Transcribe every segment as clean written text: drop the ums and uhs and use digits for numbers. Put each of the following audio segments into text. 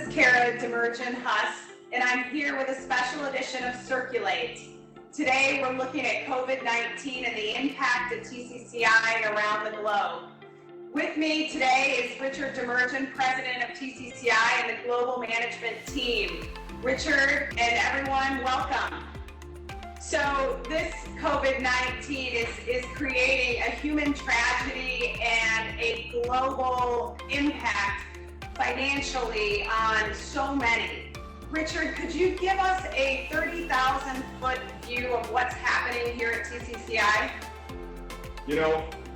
Demirjian Huss, and I'm here with a special edition of Circulate. Today we're looking at COVID-19 and the impact of TCCI around the globe. With me today is Richard Demirjian, President of TCCI and the Global Management Team. Richard and everyone, welcome. So this COVID-19 is creating a human tragedy and a global impact financially on so many. Richard, could you give us a 30,000-foot view of what's happening here at TCCI?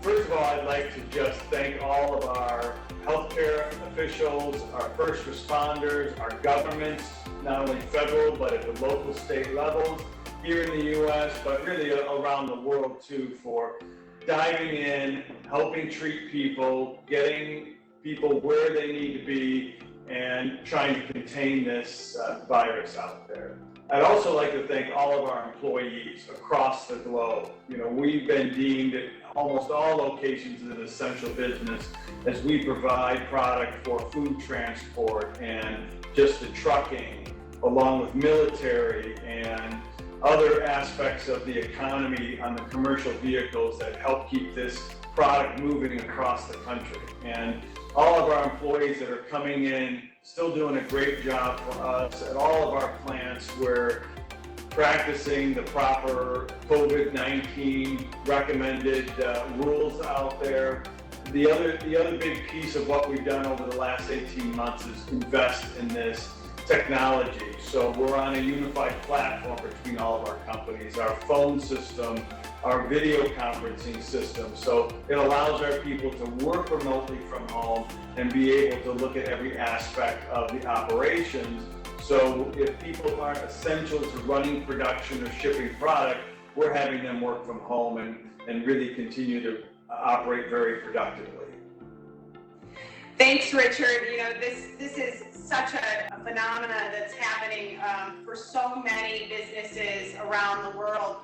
First of all, I'd like to just thank all of our healthcare officials, our first responders, our governments, not only federal, but at the local, state levels, here in the U.S., but really around the world too, for diving in, helping treat people, getting people where they need to be, and trying to contain this virus out there. I'd also like to thank all of our employees across the globe. We've been deemed at almost all locations as an essential business as we provide product for food transport and just the trucking, along with military and other aspects of the economy on the commercial vehicles that help keep this product moving across the country. And all of our employees that are coming in, still doing a great job for us at all of our plants. We're practicing the proper COVID-19 recommended rules out there. The other big piece of what we've done over the last 18 months is invest in this technology. So we're on a unified platform between all of our companies, our phone system, our video conferencing system. So it allows our people to work remotely from home and be able to look at every aspect of the operations. So if people aren't essential to running production or shipping product, we're having them work from home and really continue to operate very productively. Thanks, Richard. This is such a phenomenon that's happening for so many businesses around the world.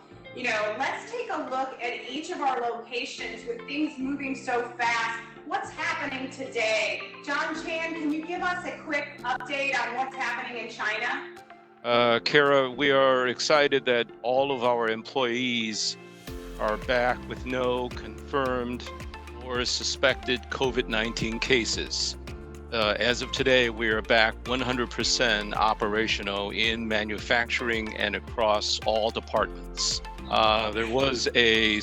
Let's take a look at each of our locations with things moving so fast. What's happening today? John Chan, can you give us a quick update on what's happening in China? Kara, we are excited that all of our employees are back with no confirmed or suspected COVID-19 cases. As of today, we are back 100% operational in manufacturing and across all departments. There was a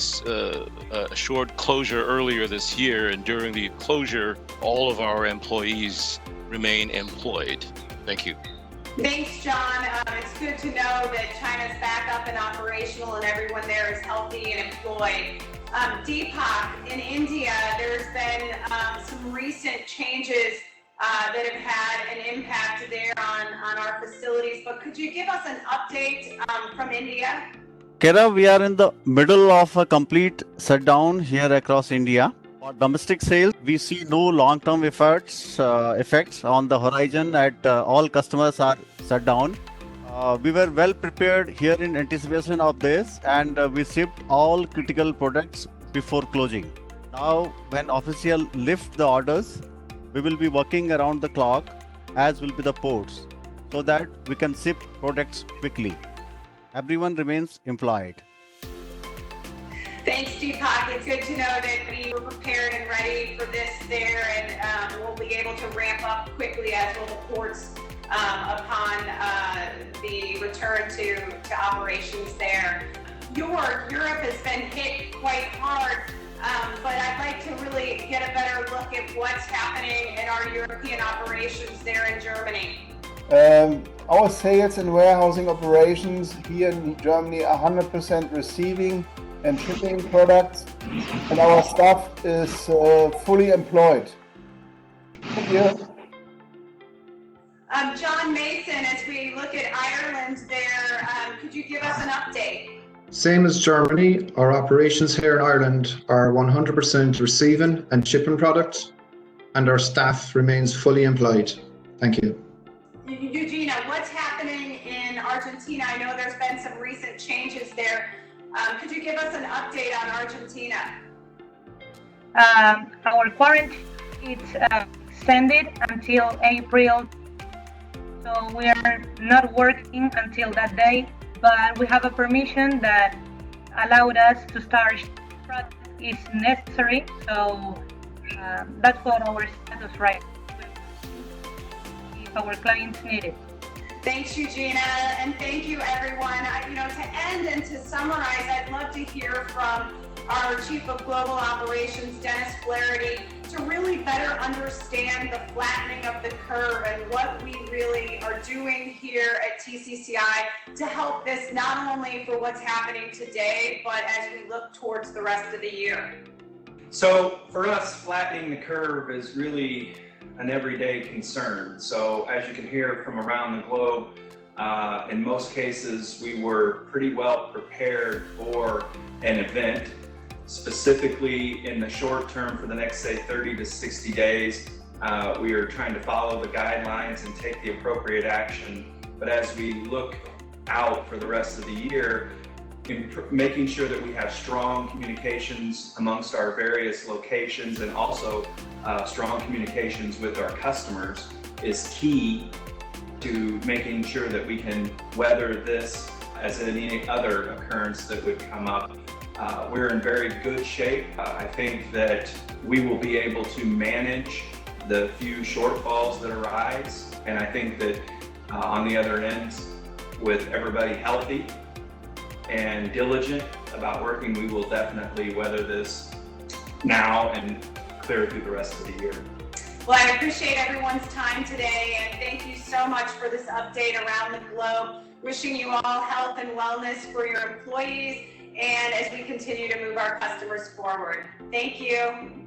short closure earlier this year, and during the closure, all of our employees remain employed. Thank you. Thanks, John. It's good to know that China's back up and operational and everyone there is healthy and employed. DEEPAK, in India, there's been some recent changes that have had an impact there on our facilities, but could you give us an update from India? Kara, we are in the middle of a complete shutdown here across India. For domestic sales, we see no long-term effects on the horizon at all customers are shut down. We were well prepared here in anticipation of this, and we shipped all critical products before closing. Now, when official lift the orders, we will be working around the clock, as will be the ports, so that we can ship products quickly. Everyone remains employed. Thanks, DEEPAK. It's good to know that we were prepared and ready for this there, and we'll be able to ramp up quickly, as will the ports, upon the return to operations there. Europe has been hit quite hard, but I'd like to really get a better look at what's happening in our European operations there in Germany. Our sales and warehousing operations here in Germany are 100% receiving and shipping products, and our staff is fully employed. Thank you. John Mason, as we look at Ireland there, could you give us an update? Same as Germany, our operations here in Ireland are 100% receiving and shipping products, and our staff remains fully employed. Thank you. Eugenia, what's happening in Argentina? I know there's been some recent changes there. Could you give us an update on Argentina? Our quarantine is extended until April So we are not working until that day, but we have a permission that allowed us to start product if necessary. So that's what our status right if our clients need it. Thanks, Eugenia, and thank you, everyone. To end and to summarize, I'd love to hear from our Chief of Global Operations, Dennis Flaherty, to really better understand the flattening of the curve and what we really are doing here at TCCI to help this not only for what's happening today, but as we look towards the rest of the year. So for us, flattening the curve is really an everyday concern. So as you can hear from around the globe, in most cases, we were pretty well prepared for an event. Specifically in the short term, for the next, say, 30 to 60 days, we are trying to follow the guidelines and take the appropriate action. But as we look out for the rest of the year, making sure that we have strong communications amongst our various locations and also strong communications with our customers is key to making sure that we can weather this as any other occurrence that would come up. We're in very good shape. I think that we will be able to manage the few shortfalls that arise, and I think that on the other end, with everybody healthy and diligent about working, we will definitely weather this now and clear through the rest of the year. Well, I appreciate everyone's time today, and thank you so much for this update around the globe. Wishing you all health and wellness for your employees and as we continue to move our customers forward. Thank you.